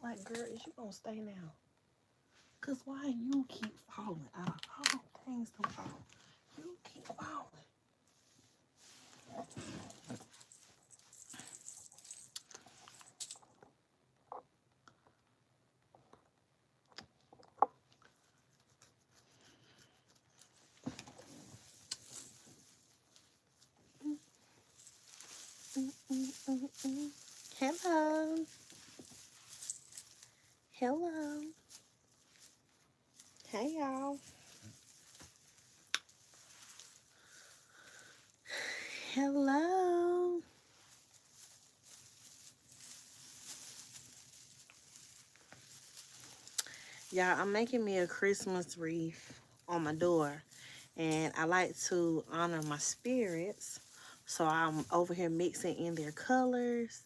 Like, girl, is you gonna stay now? Cause why you keep falling out of all things to fall? You keep falling. Hello. Hello. Hey, y'all. Hello. Y'all, I'm making me a Christmas wreath on my door. And I like to honor my spirits. So I'm over here mixing in their colors.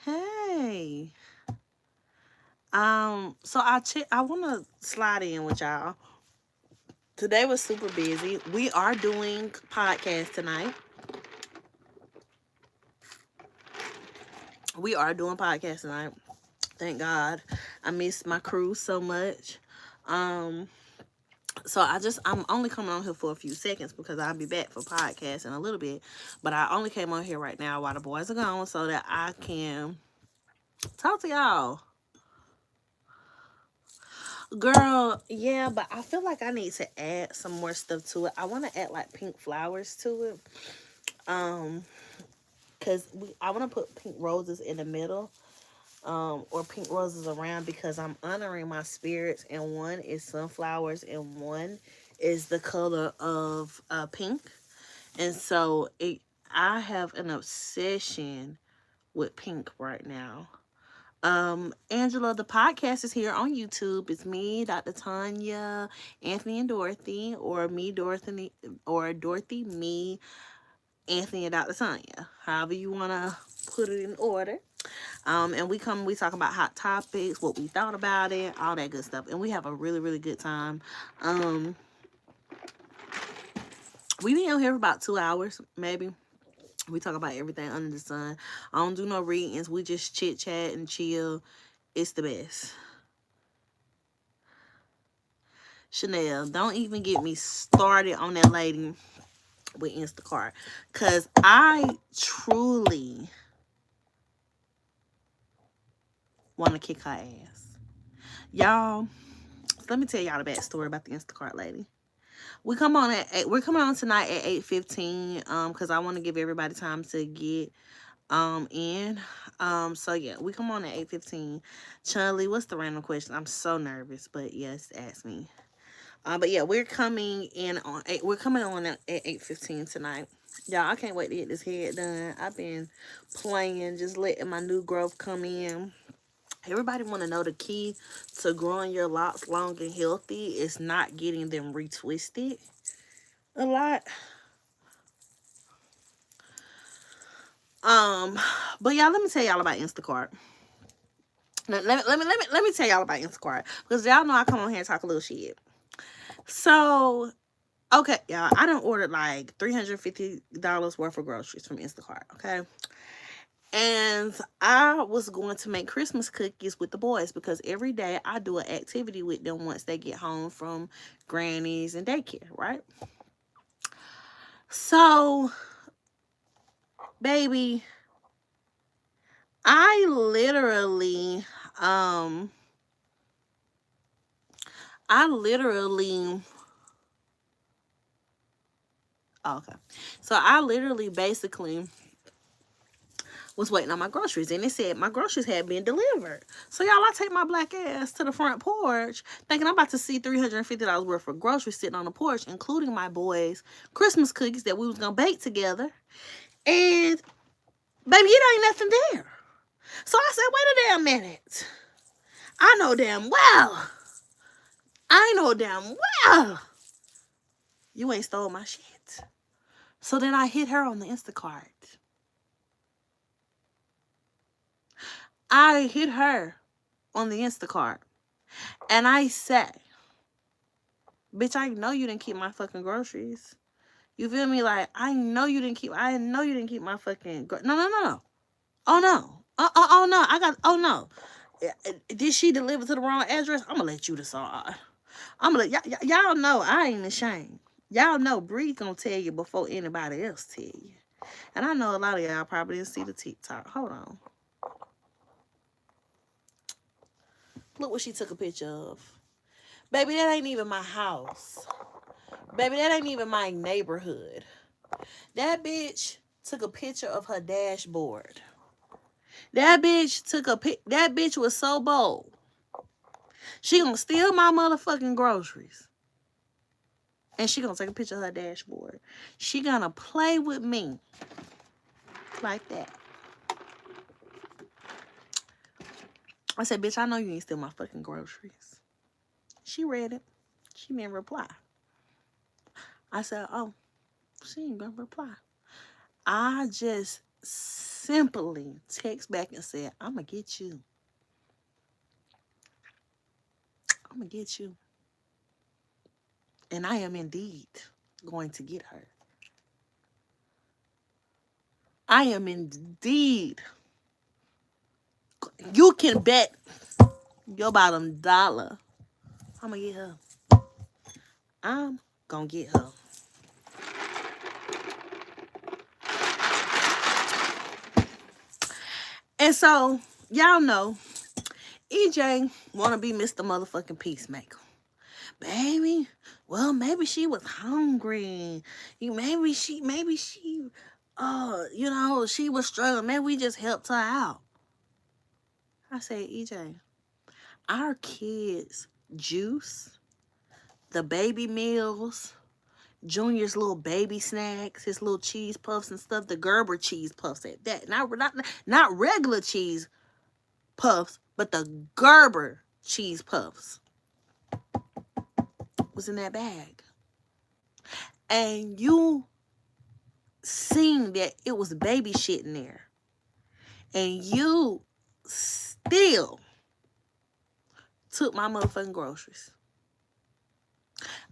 Hey. So I wanna slide in with y'all. Today was super busy. We are doing podcast tonight. We are doing podcast tonight. Thank God. I missed my crew so much. So I'm only coming on here for a few seconds because I'll be back for podcast in a little bit. But I only came on here right now while the boys are gone so that I can talk to y'all. Girl, yeah, but I feel like I need to add some more stuff to it. I want to add like pink flowers to it. Because I want to put pink roses in the middle. Or pink roses around because I'm honoring my spirits, and one is sunflowers and one is the color of pink. And so I have an obsession with pink right now. Angela, the podcast is here on YouTube. It's me, Dr. Tanya, Anthony, and Dorothy, or me, Dorothy, or Dorothy, me, Anthony, and Dr. Tanya. However you want to put it in order. And we talk about hot topics, what we thought about it, all that good stuff. And we have a really, really good time. We be on here for about 2 hours, maybe. We talk about everything under the sun. I don't do no readings. We just chit chat and chill. It's the best. Chanel, don't even get me started on that lady with Instacart. Because I truly want to kick her ass. Y'all, let me tell y'all the backstory about the Instacart lady. We're coming on tonight at 8:15. Because I want to give everybody time to get in. So yeah, we come on at 8:15. Chun-Li, what's the random question? I'm so nervous, but yes, ask me. But yeah, we're coming on at 8:15 tonight. Y'all, I can't wait to get this head done. I've been playing, just letting my new growth come in. Everybody want to know the key to growing your locks long and healthy is not getting them retwisted a lot. But y'all, let me tell y'all about Instacart. Let me tell y'all about Instacart, because y'all know I come on here and talk a little shit. So, okay, y'all, I done ordered like $350 worth of groceries from Instacart, okay? And I was going to make Christmas cookies with the boys because every day I do an activity with them once they get home from grannies and daycare, right? So, baby, I literally, oh, okay. So I literally basically was waiting on my groceries, and it said my groceries had been delivered. So y'all, I take my black ass to the front porch thinking I'm about to see $350 worth of groceries sitting on the porch, including my boys' Christmas cookies that we was gonna bake together. And baby, it ain't nothing there. So I said, wait a damn minute. I know damn well you ain't stole my shit. So then I hit her on the Instacart. I hit her on the Instacart. And I said, bitch, I know you didn't keep my fucking groceries. You feel me? Like, I know you didn't keep my fucking... No. Oh, no. Oh no, oh no. Did she deliver to the wrong address? I'm gonna let you decide. I'm gonna let y'all know I ain't ashamed. Y'all know Bree gonna tell you before anybody else tell you. And I know a lot of y'all probably didn't see the TikTok. Hold on. Look what she took a picture of. Baby, that ain't even my house. Baby, that ain't even my neighborhood. That bitch took a picture of her dashboard. That bitch was so bold. She gonna steal my motherfucking groceries. And she gonna take a picture of her dashboard. She gonna play with me. Like that. I said, bitch, I know you ain't steal my fucking groceries. She read it. She didn't reply. I said, oh, she ain't gonna reply. I just simply text back and said, I'm gonna get you. I'm gonna get you. And I am indeed going to get her. I am indeed. You can bet your bottom dollar. I'm gonna get her. I'm gonna get her. And so, y'all know, EJ wanna be Mr. Motherfucking Peacemaker. Baby, well, maybe she was hungry. Maybe she, she was struggling. Maybe we just helped her out. I said, EJ, our kids' juice, the baby meals, Junior's little baby snacks, his little cheese puffs and stuff, the Gerber cheese puffs at that. Not regular cheese puffs, but the Gerber cheese puffs was in that bag. And you seen that it was baby shit in there. And you still took my motherfucking groceries.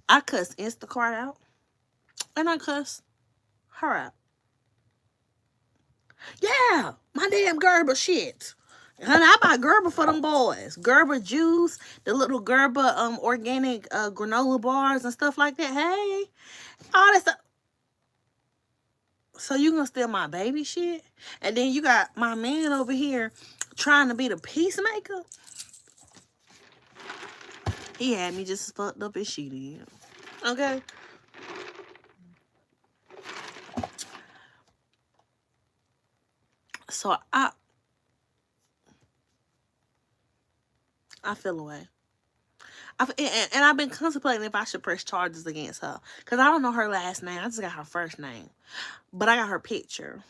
I cussed Instacart out. And I cussed her out. Yeah, my damn Gerber shit. Honey, I buy Gerber for them boys. Gerber juice, the little Gerber organic granola bars and stuff like that. Hey, all that stuff. So you gonna steal my baby shit? And then you got my man over here trying to be the peacemaker? He had me just as fucked up as she did. Okay? So I feel away. And I've been contemplating if I should press charges against her. Because I don't know her last name. I just got her first name. But I got her picture.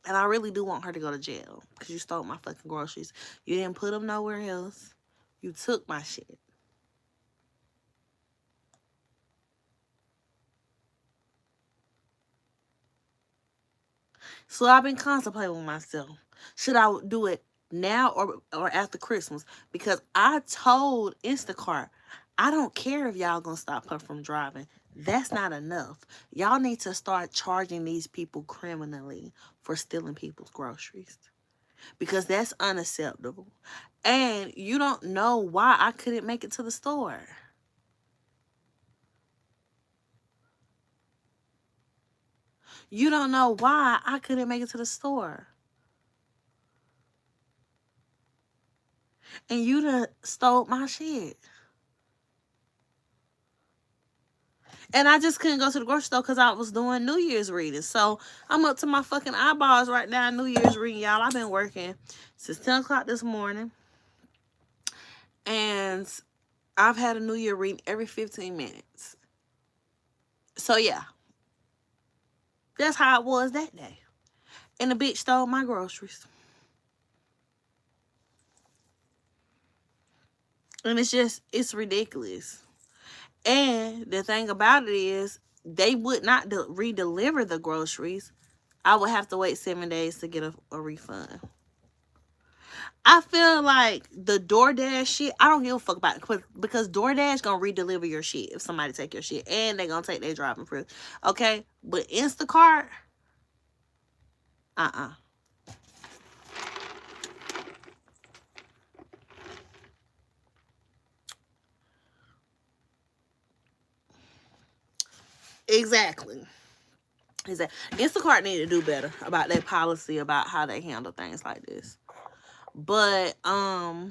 And I really do want her to go to jail. Because you stole my fucking groceries. You didn't put them nowhere else. You took my shit. So I've been contemplating with myself. Should I do it now or after Christmas? Because I told Instacart, I don't care if y'all gonna stop her from driving. That's not enough. Y'all need to start charging these people criminally for stealing people's groceries. Because that's unacceptable. And you don't know why I couldn't make it to the store. You don't know why I couldn't make it to the store. And you done stole my shit. And I just couldn't go to the grocery store because I was doing New Year's readings. So I'm up to my fucking eyeballs right now, New Year's reading, y'all. I've been working since 10 o'clock this morning. And I've had a New Year reading every 15 minutes. So yeah. That's how it was that day. And the bitch stole my groceries. And it's ridiculous. And the thing about it is, they would not re-deliver the groceries. I would have to wait 7 days to get a refund. I feel like the DoorDash shit, I don't give a fuck about it. Because DoorDash gonna re-deliver your shit if somebody take your shit. And they gonna take their driving proof. Okay? But Instacart, Exactly. Instacart need to do better about their policy about how they handle things like this. But I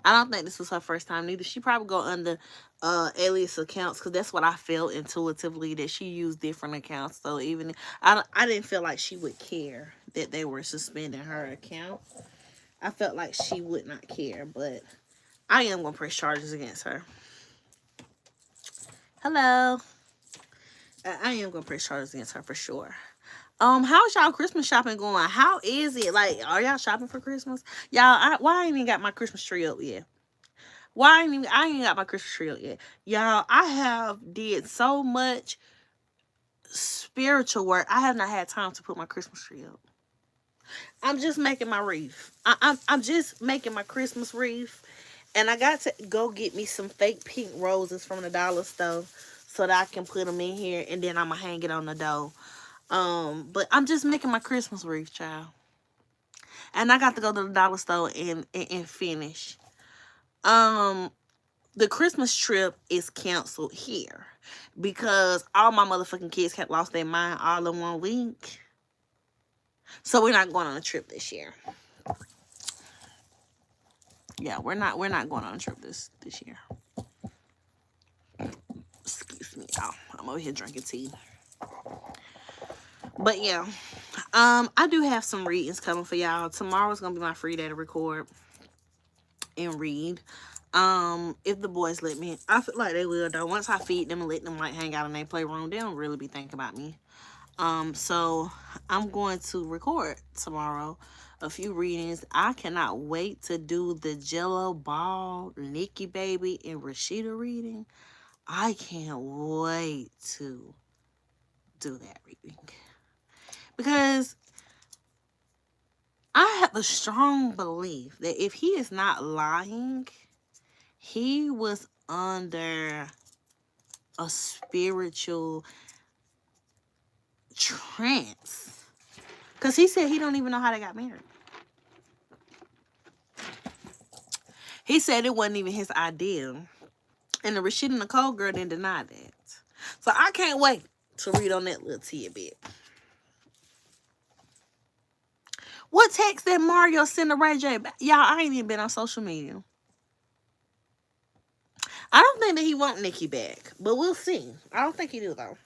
don't think this was her first time neither. She probably go under alias accounts because that's what I felt intuitively, that she used different accounts. So even I didn't feel like she would care that they were suspending her account. I felt like she would not care, but I am gonna press charges against her. Hello. I am gonna press charges against her for sure. How's y'all Christmas shopping going? How is it? Like, are y'all shopping for Christmas? Y'all, why I ain't even got my Christmas tree up yet? I ain't got my Christmas tree up yet. Y'all, I have did so much spiritual work. I have not had time to put my Christmas tree up. I'm just making my wreath. I'm just making my Christmas wreath. And I got to go get me some fake pink roses from the dollar store so that I can put them in here, and then I'm gonna hang it on the door. But I'm just making my Christmas wreath, child. And I got to go to the dollar store and finish. The Christmas trip is canceled here because all my motherfucking kids had lost their mind all in 1 week. So we're not going on a trip this year. Yeah, we're not going on a trip this year. Excuse me, y'all. I'm over here drinking tea. But yeah, I do have some readings coming for y'all. Tomorrow's gonna be my free day to record and read. If the boys let me, I feel like they will though. Once I feed them and let them like hang out in their playroom, they don't really be thinking about me. So I'm going to record tomorrow a few readings. I cannot wait to do the Jello Ball, Nikki Baby, and Rashida reading. I can't wait to do that reading because I have a strong belief that if he is not lying, he was under a spiritual trance. Because he said he don't even know how they got married. He said it wasn't even his idea. And the Rashida Nicole girl didn't deny that. So I can't wait to read on that little tidbit. What text did Mario send to Ray J? Y'all, I ain't even been on social media. I don't think that he want Nikki back, but we'll see. I don't think he do, though.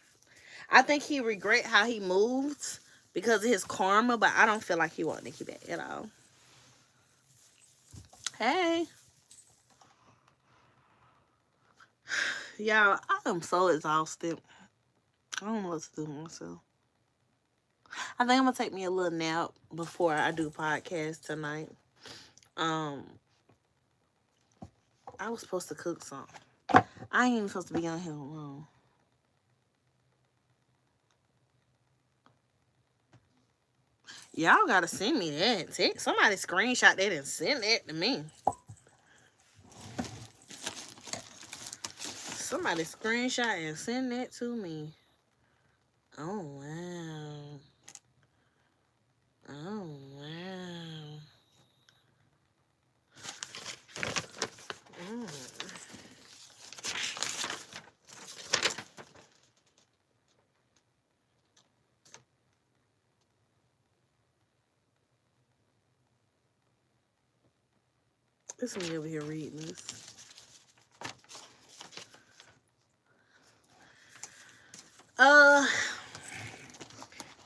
I think he regret how he moved because of his karma, but I don't feel like he want Nikki back at all. Hey. Y'all, I am so exhausted. I don't know what to do with myself. I think I'm going to take me a little nap before I do podcast tonight. I was supposed to cook something. I ain't even supposed to be on here alone. Y'all gotta send me that. Somebody screenshot that and send that to me. Somebody screenshot and send that to me. Oh, wow. Oh, wow. This me over here reading this.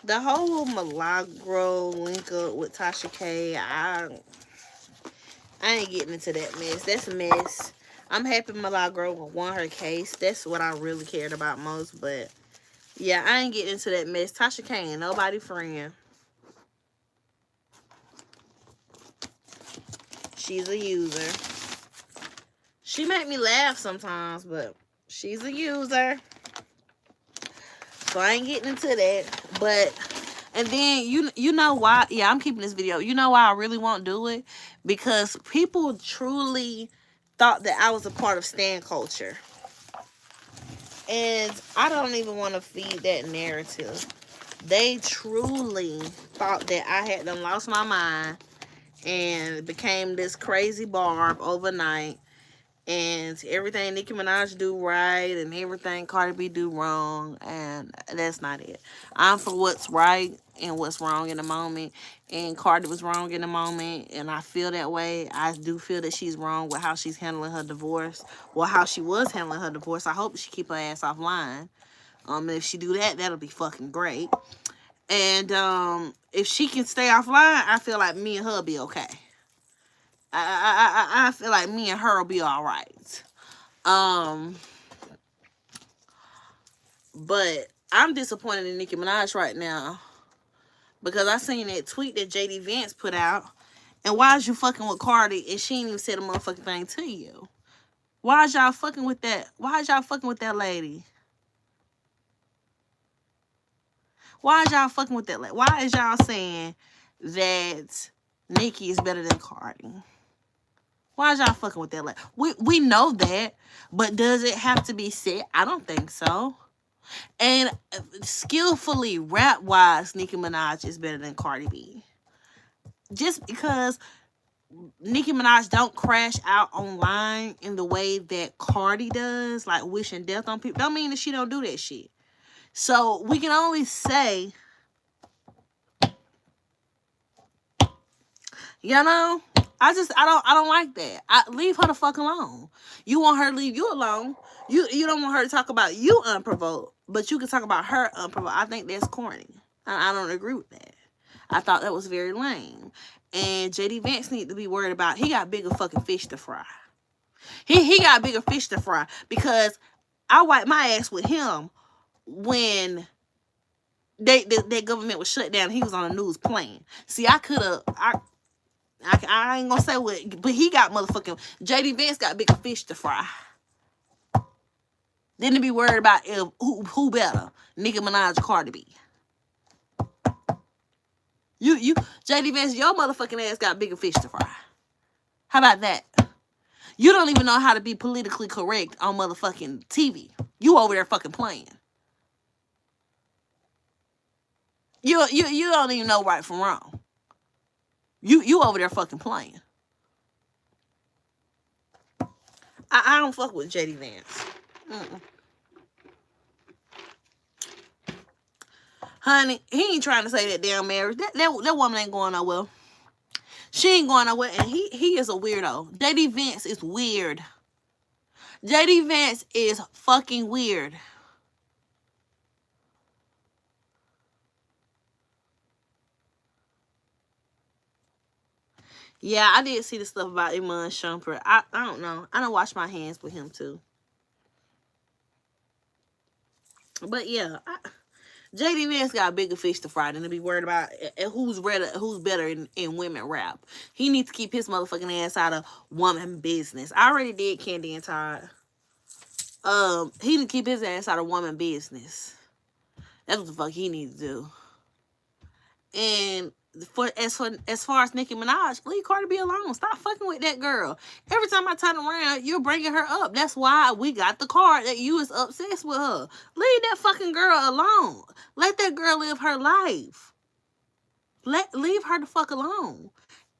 The whole Milagro link up with Tasha K, I ain't getting into that mess. That's a mess. I'm happy Milagro won her case. That's what I really cared about most. But yeah, I ain't getting into that mess. Tasha K ain't nobody friend. She's a user. She make me laugh sometimes, but she's a user. So I ain't getting into that. But, and then, you know why? Yeah, I'm keeping this video. You know why I really won't do it? Because people truly thought that I was a part of stan culture. And I don't even want to feed that narrative. They truly thought that I had done lost my mind and became this crazy Barb overnight. and everything Nicki Minaj do right and everything Cardi B do wrong, and that's not it. I'm for what's right and what's wrong in the moment, and Cardi was wrong in the moment, and I feel that way. I do feel that she's wrong with how she's handling her divorce, well, how she was handling her divorce. I hope she keep her ass offline. If she do that, that'll be fucking great. And if she can stay offline, I feel like me and her will be okay. I feel like me and her will be all right. But I'm disappointed in Nicki Minaj right now because I seen that tweet that JD Vance put out. And why is you fucking with Cardi and she ain't even said a motherfucking thing to you? Why is y'all fucking with that? Why is y'all fucking with that lady? Why is y'all fucking with that lady? Why is y'all saying that Nicki is better than Cardi? Why is y'all fucking with that lady? We know that, but does it have to be said? I don't think so. And skillfully, rap-wise, Nicki Minaj is better than Cardi B. Just because Nicki Minaj don't crash out online in the way that Cardi does, like wishing death on people, don't mean that she don't do that shit. So we can only say, you know, I don't like that. Leave her the fuck alone. You want her to leave you alone. You don't want her to talk about you unprovoked, but you can talk about her unprovoked. I think that's corny. I don't agree with that. I thought that was very lame. And JD Vance need to be worried about, he got bigger fucking fish to fry. He got bigger fish to fry, because I wiped my ass with him when that government was shut down. He was on the news playing. See, I ain't gonna say what, but he got motherfucking, JD Vance got bigger fish to fry. Didn't be worried about who better, Nicki Minaj or Cardi B. You JD Vance, your motherfucking ass got bigger fish to fry. How about that? You don't even know how to be politically correct on motherfucking TV. You over there fucking playing. You don't even know right from wrong. You over there fucking playing. I don't fuck with JD Vance. Honey, he ain't trying to say that damn marriage. That woman ain't going nowhere. She ain't going nowhere, and he is a weirdo. JD Vance is weird. JD Vance is fucking weird. Yeah, I did see the stuff about Iman Shumpert. I don't know. I don't wash my hands with him too. But yeah, JD Vance got bigger fish to fry than to be worried about who's better in women rap. He needs to keep his motherfucking ass out of woman business. I already did Candy and Todd. He need to keep his ass out of woman business. That's what the fuck he needs to do. And as far as Nicki Minaj, leave Cardi B alone. Stop fucking with that girl. Every time I turn around, you're bringing her up. That's why we got the card that you is obsessed with her. Leave that fucking girl alone. Let that girl live her life. Leave her the fuck alone.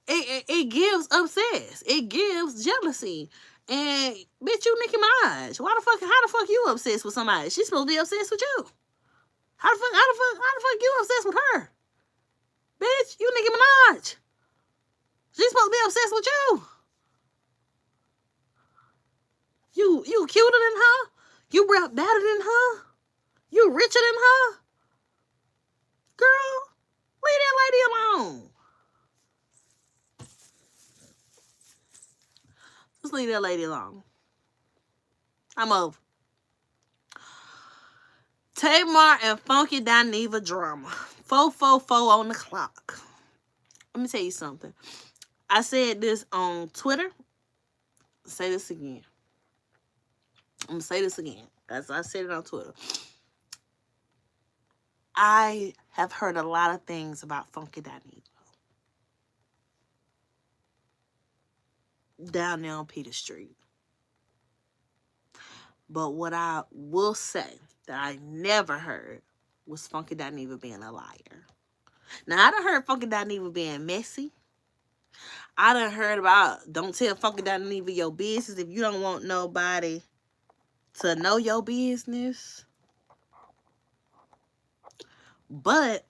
It gives obsessed. It gives jealousy. And bitch, you Nicki Minaj. How the fuck you obsessed with somebody? She's supposed to be obsessed with you. How the fuck you obsessed with her? Bitch, you Nicki Minaj. She's supposed to be obsessed with you. You cuter than her? You rap better than her? You richer than her? Girl, leave that lady alone. Just leave that lady alone. I'm over. Tamar and Funky Dineva drama. 4:44 on the clock. Let me tell you something. I said this on Twitter. Say this again. I'm going to say this again. As I said it on Twitter. I have heard a lot of things about Funky Dineva. Down there on Peter Street. But what I will say that I never heard was Funky Dineva being a liar. Now, I done heard Funky Dineva being messy. I done heard about don't tell fucking down even your business if you don't want nobody to know your business. But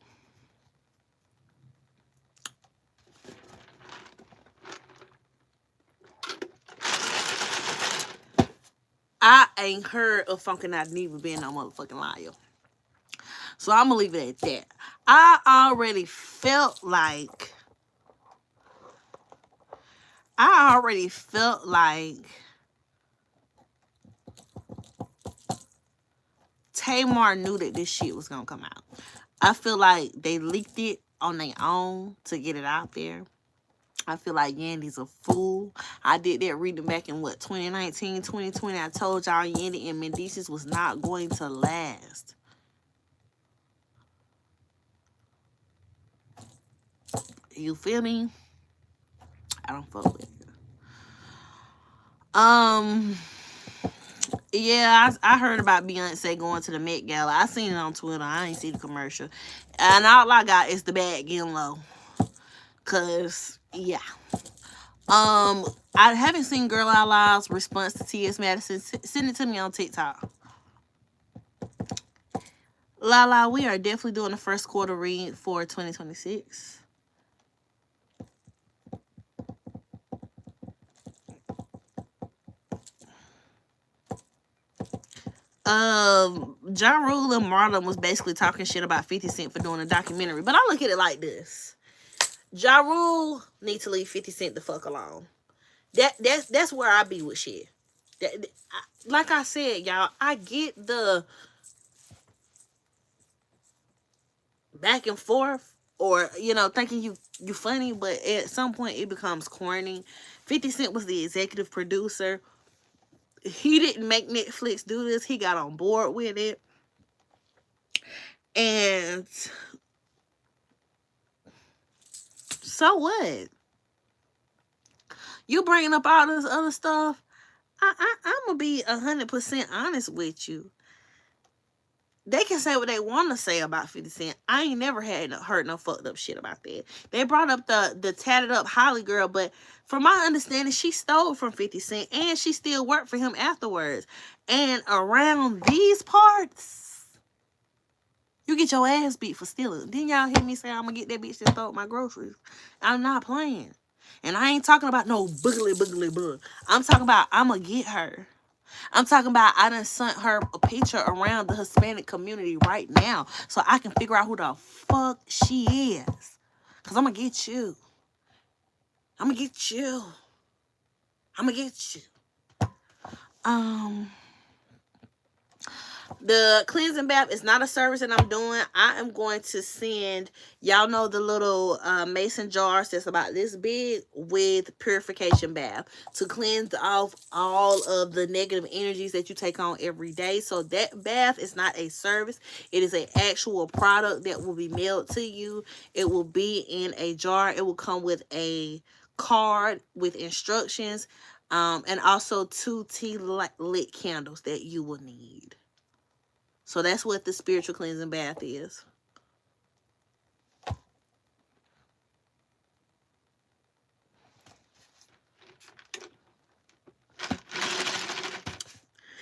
I ain't heard of fucking not even being no motherfucking liar. So I'm gonna leave it at that. I already felt like Tamar knew that this shit was gonna come out. I feel like they leaked it on their own to get it out there. I feel like Yandy's a fool. I did that reading back in 2019, 2020. I told y'all Yandy and Mendices was not going to last. You feel me? I don't fuck with it. Yeah, I heard about Beyonce going to the Met Gala. I seen it on Twitter. I ain't see the commercial. And all I got is the bag getting low. Cause yeah. I haven't seen Girl Out Loud's response to T.S. Madison. Send it to me on TikTok. Lala, we are definitely doing the first quarter read for 2026. Ja Rule and Marlon was basically talking shit about 50 Cent for doing a documentary. But I look at it like this. Ja Rule need to leave 50 Cent the fuck alone. That's where I be with shit. Like I said, y'all, I get the back and forth or, thinking you funny, but at some point it becomes corny. 50 Cent was the executive producer. He didn't make Netflix do this. He got on board with it. And so what? You bringing up all this other stuff? I'm going to be 100% honest with you. They can say what they want to say about 50 Cent. I ain't never heard no fucked up shit about that. They brought up the tatted up Holly girl, but from my understanding, she stole from 50 Cent and she still worked for him afterwards. And around these parts, you get your ass beat for stealing. Then y'all hear me say I'm going to get that bitch that stole my groceries. I'm not playing. And I ain't talking about no boogly bug. I'm talking about I'm going to get her. I'm talking about I done sent her a picture around the Hispanic community right now so I can figure out who the fuck she is. Because I'm going to get you. I'm going to get you. I'm going to get you. The cleansing bath is not a service that I'm doing. I am going to send, y'all know the little mason jars that's about this big with purification bath to cleanse off all of the negative energies that you take on every day. So that bath is not a service. It is an actual product that will be mailed to you. It will be in a jar. It will come with a card with instructions and also 2 tea lit candles that you will need. So that's what the spiritual cleansing bath is.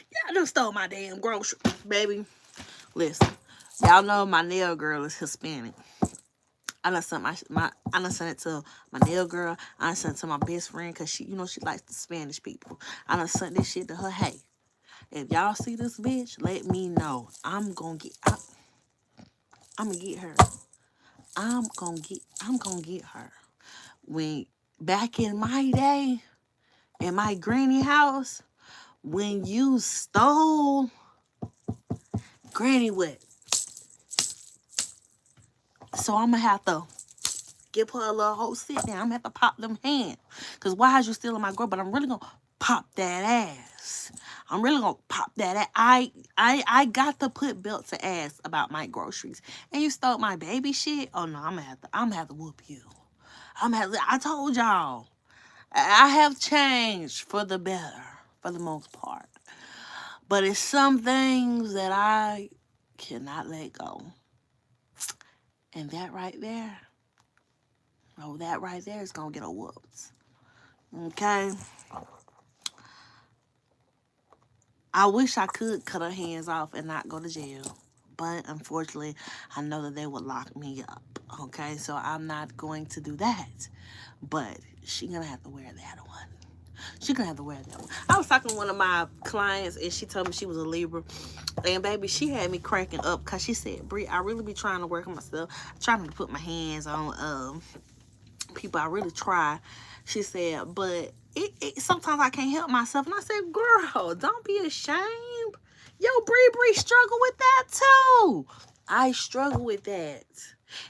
Y'all done stole my damn grocery, baby. Listen, y'all know my nail girl is Hispanic. I done sent I done sent it to my nail girl. I done sent it to my best friend because she likes the Spanish people. I done sent this shit to her. Hey, if y'all see this bitch, let me know. I'm gonna get her. I'm gonna get her. When back in my day, in my granny house, when you stole Granny what? So I'm gonna have to give her a little whole sit down. I'm gonna have to pop them hands. Cause why is you stealing my girl? But I'm really gonna pop that ass. I'm really gonna pop that ass. I got to put belt to ass about my groceries. And you stole my baby shit? Oh no, I'm gonna have to whoop you. I told y'all. I have changed for the better, for the most part. But it's some things that I cannot let go. And that right there Oh, that right there is gonna get a whoops. Okay. I wish I could cut her hands off and not go to jail. But unfortunately, I know that they would lock me up. Okay, so I'm not going to do that. But she gonna have to wear that one. She gonna have to wear that one. I was talking to one of my clients and she told me she was a Libra. And baby, she had me cracking up because she said, Brie, I really be trying to work on myself. Trying to put my hands on people. I really try. She said, but it sometimes I can't help myself. And I said, girl, don't be ashamed. Yo, Bree struggle with that too. I struggle with that.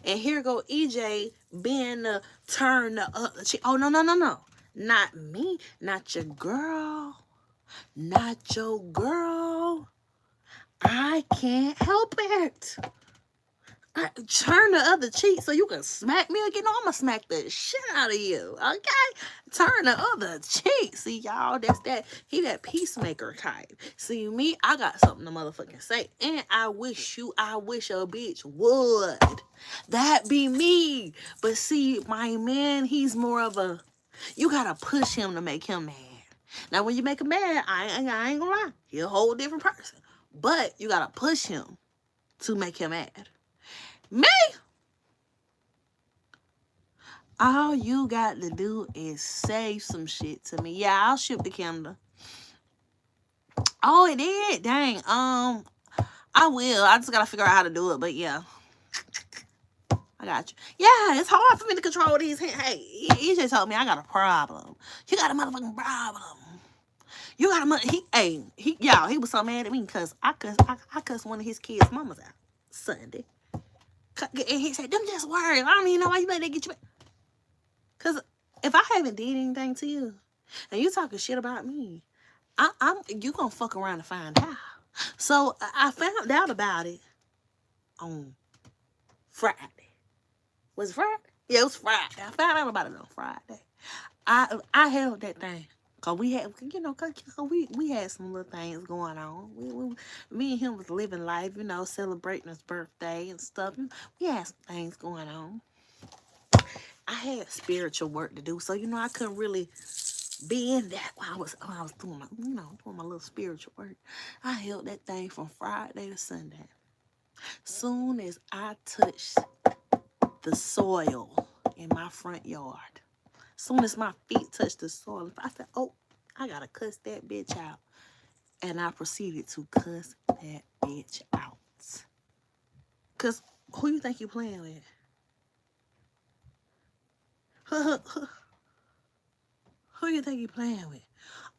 And here go EJ being the turn the other cheek. Oh, no. Not me. Not your girl. Not your girl. I can't help it. Turn the other cheek so you can smack me again. No, I'm gonna smack the shit out of you. Okay? Turn the other cheek. See, y'all, that's that. He that peacemaker type. See, me, I got something to motherfucking say. And I wish a bitch would. That be me. But see, my man, he's more of a, you gotta push him to make him mad. Now, when you make him mad, I ain't gonna lie. He a whole different person. But you gotta push him to make him mad. Me? All you got to do is say some shit to me. Yeah, I'll ship to Canada. Oh, it did? Dang. I will. I just gotta figure out how to do it, but yeah. I got you. Yeah, it's hard for me to control these hands. Hey, he just told me I got a problem. You got a motherfucking problem. You got a he was so mad at me because I cussed one of his kids' mamas out Sunday. And he said, them just words. I don't even know why you let that get you back. Because if I haven't did anything to you and you talking shit about me, you gonna fuck around and find out. So I found out about it on Friday. Was it Friday? Yeah, it was Friday. I found out about it on Friday. I held that thing. Cause we had, we had some little things going on. Me and him was living life, celebrating his birthday and stuff. We had some things going on. I had spiritual work to do, so I couldn't really be in that while I was doing my, doing my little spiritual work. I held that thing from Friday to Sunday. Soon as I touched the soil in my front yard, soon as my feet touched the soil, I said, "Oh, I gotta cuss that bitch out," and I proceeded to cuss that bitch out. Cause who you think you playing with? Who you think you playing with?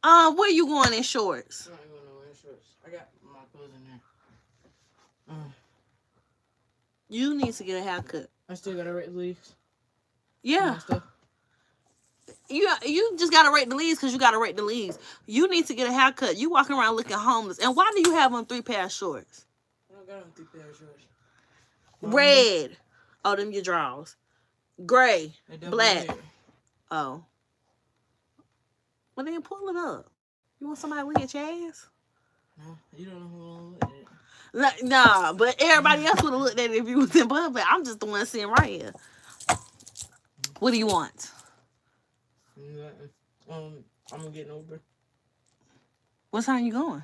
Where you going in shorts? I'm not going nowhere in shorts. I got my clothes in there. You need to get a haircut. I still gotta rake the leaves. Yeah. You just gotta rake the leaves because you gotta rake the leaves. You need to get a haircut. You walking around looking homeless. And why do you have on 3 pair of shorts? I don't got on 3 pair of shorts. Red. Oh, them your drawers. Gray. Black. Oh. Well, then pull it up. You want somebody to look at your ass? No, you don't know who will look at it. Nah, but everybody else would have looked at it if you was in public. I'm just the one sitting right here. What do you want? I'm gonna get an Uber. What time you going?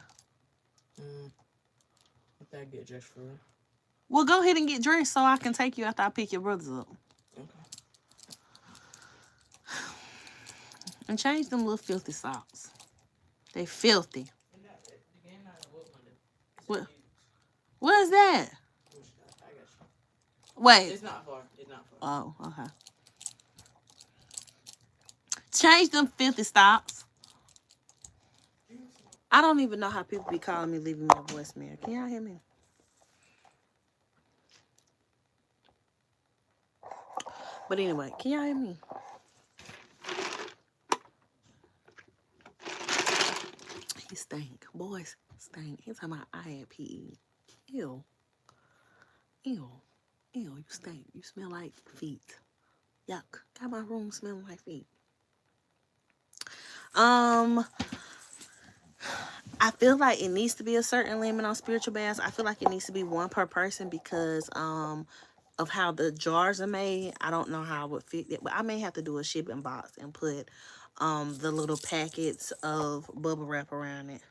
After I get dressed for it. Well, go ahead and get dressed so I can take you after I pick your brothers up. Okay. And change them little filthy socks. They filthy. What is that? Wait. It's not far. Oh, okay. Change them filthy socks. I don't even know how people be calling me, leaving me a voicemail. Can y'all hear me? But anyway, can y'all hear me? He stink. Boys stink. He's talking about I had PE. Ew. You stink. You smell like feet. Yuck. Got my room smelling like feet. I feel like it needs to be a certain limit on spiritual baths. I feel like it needs to be one per person because of how the jars are made. I don't know how I would fit it, but I may have to do a shipping box and put the little packets of bubble wrap around it.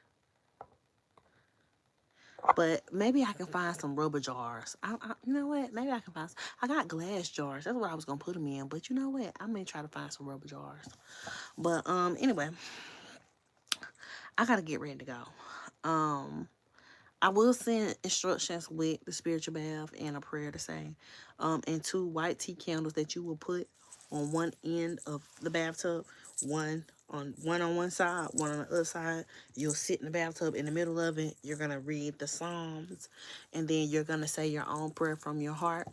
But maybe I can find some rubber jars. You know what? Maybe I can find. I got glass jars. That's what I was gonna put them in. But you know what? I may try to find some rubber jars. But anyway, I gotta get ready to go. I will send instructions with the spiritual bath and a prayer to say, and 2 white tea candles that you will put on one end of the bathtub, one on one side, one on the other side. You'll sit in the bathtub in the middle of it. You're gonna read the Psalms, and then you're gonna say your own prayer from your heart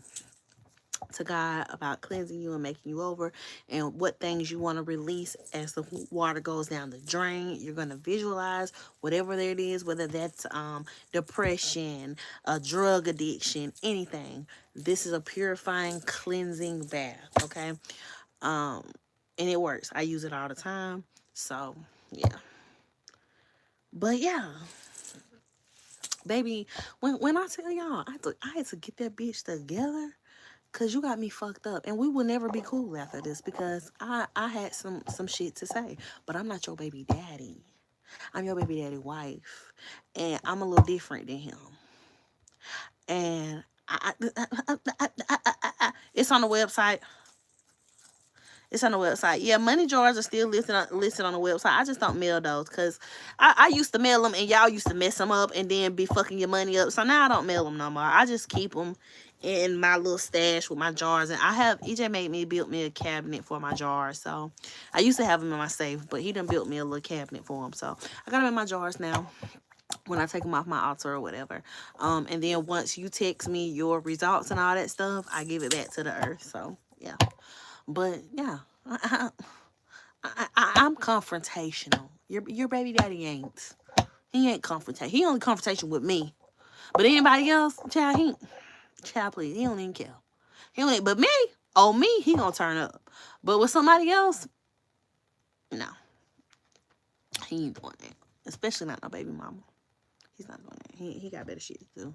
to God about cleansing you and making you over, and what things you want to release as the water goes down the drain. You're going to visualize whatever it is, whether that's depression, a drug addiction, anything. This is a purifying, cleansing bath, okay? And it works. I use it all the time. So, yeah. But yeah, baby, when I tell y'all, I had to get that bitch together. Cause you got me fucked up, and we will never be cool after this because I had some shit to say, but I'm not your baby daddy. I'm your baby daddy wife, and I'm a little different than him. And it's on the website. It's on the website. Yeah, money jars are still listed on the website. I just don't mail those because I used to mail them and y'all used to mess them up and then be fucking your money up. So now I don't mail them no more. I just keep them in my little stash with my jars. And EJ made me build me a cabinet for my jars. So I used to have them in my safe, but he done built me a little cabinet for them. So I got them in my jars now when I take them off my altar or whatever. And then once you text me your results and all that stuff, I give it back to the earth. So yeah. But yeah, I'm confrontational. Your baby daddy ain't. He ain't confrontation. He only confrontation with me. But anybody else, child, please, he don't even care. He don't. But me, he gonna turn up. But with somebody else, no, he ain't doing that. Especially not no baby mama. He's not doing that. He got better shit to do.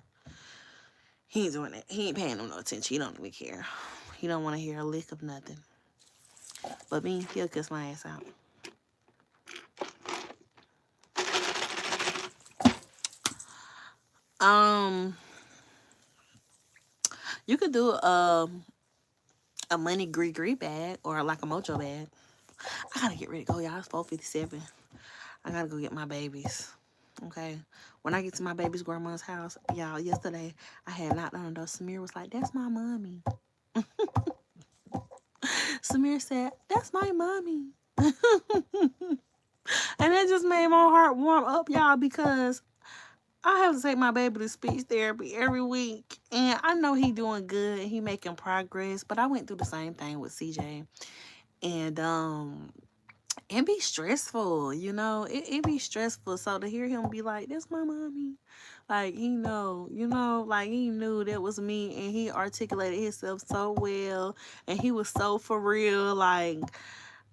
He ain't doing that. He ain't paying him no attention. He don't even care. He don't want to hear a lick of nothing. But me, he'll kiss my ass out. You could do a money gree bag or like a mojo bag. I gotta get ready to go, y'all. It's 4:57. I gotta go get my babies. Okay. When I get to my baby's grandma's house, y'all, yesterday I had knocked on the door. Samir was like, "That's my mommy." Samir said, "That's my mommy." And that just made my heart warm up, y'all, because I have to take my baby to speech therapy every week. And I know he doing good. He making progress. But I went through the same thing with CJ. And it be stressful, you know. It be stressful. So to hear him be like, "That's my mommy." Like, he know, like he knew that was me. And he articulated himself so well. And he was so for real. Like,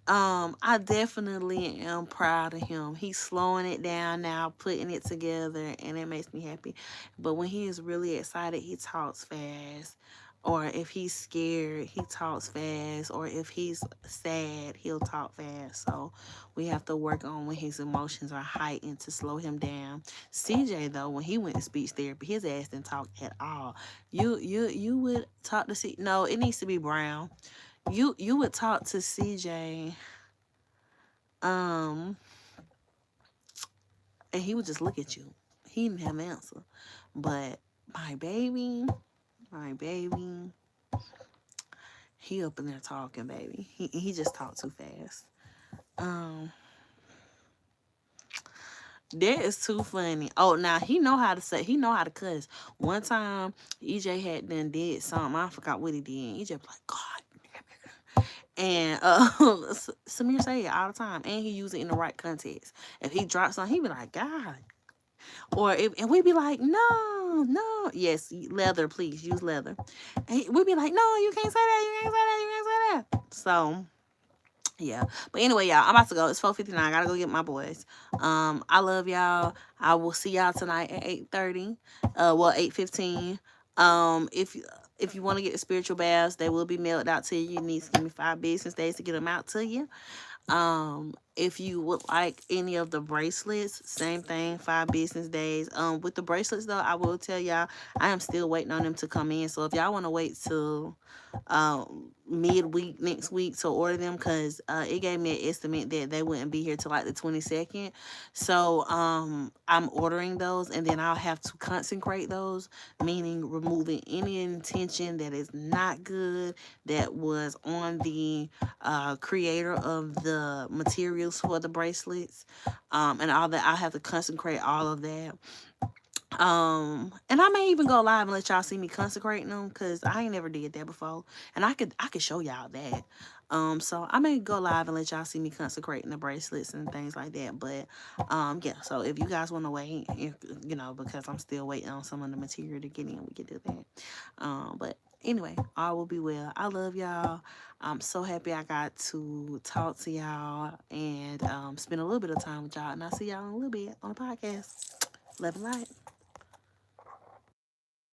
I definitely am proud of him. He's slowing it down now, putting it together, and it makes me happy. But when he is really excited, he talks fast. Or if he's scared, he talks fast. Or if he's sad, he'll talk fast. So we have to work on when his emotions are heightened to slow him down. CJ though, when he went to speech therapy, his ass didn't talk at all. You would talk to C. No, it needs to be Brown. You would talk to CJ, and he would just look at you. He didn't have an answer. But my baby, he up in there talking, baby. He just talked too fast. That is too funny. Oh, now he know how to cuss. One time, EJ had did something. I forgot what he did. EJ was like, "God." And Samir say it all the time, and he use it in the right context. If he drops something, he be like, "God," and we be like, "No, yes, leather, please use leather." And we be like, "No, you can't say that, you can't say that, you can't say that." So yeah, but anyway, y'all, I'm about to go. It's 4:59. I gotta go get my boys. I love y'all. I will see y'all tonight at 8:30. 8:15. If if you want to get the spiritual baths, they will be mailed out to you. You need to give me 5 business days to get them out to you. If you would like any of the bracelets, same thing, 5 business days. With the bracelets though, I will tell y'all, I am still waiting on them to come in. So if y'all want to wait till midweek next week to order them, because it gave me an estimate that they wouldn't be here till like the 22nd. So I'm ordering those, and then I'll have to consecrate those, meaning removing any intention that is not good that was on the creator of the materials for the bracelets, and all that. I have to consecrate all of that. And I may even go live and let y'all see me consecrating them, because I ain't never did that before, and I could show y'all that. So I may go live and let y'all see me consecrating the bracelets and things like that. But yeah. So if you guys want to wait, because I'm still waiting on some of the material to get in, we can do that. But anyway, all will be well. I love y'all. I'm so happy I got to talk to y'all and spend a little bit of time with y'all, and I'll see y'all in a little bit on the podcast. Love and light.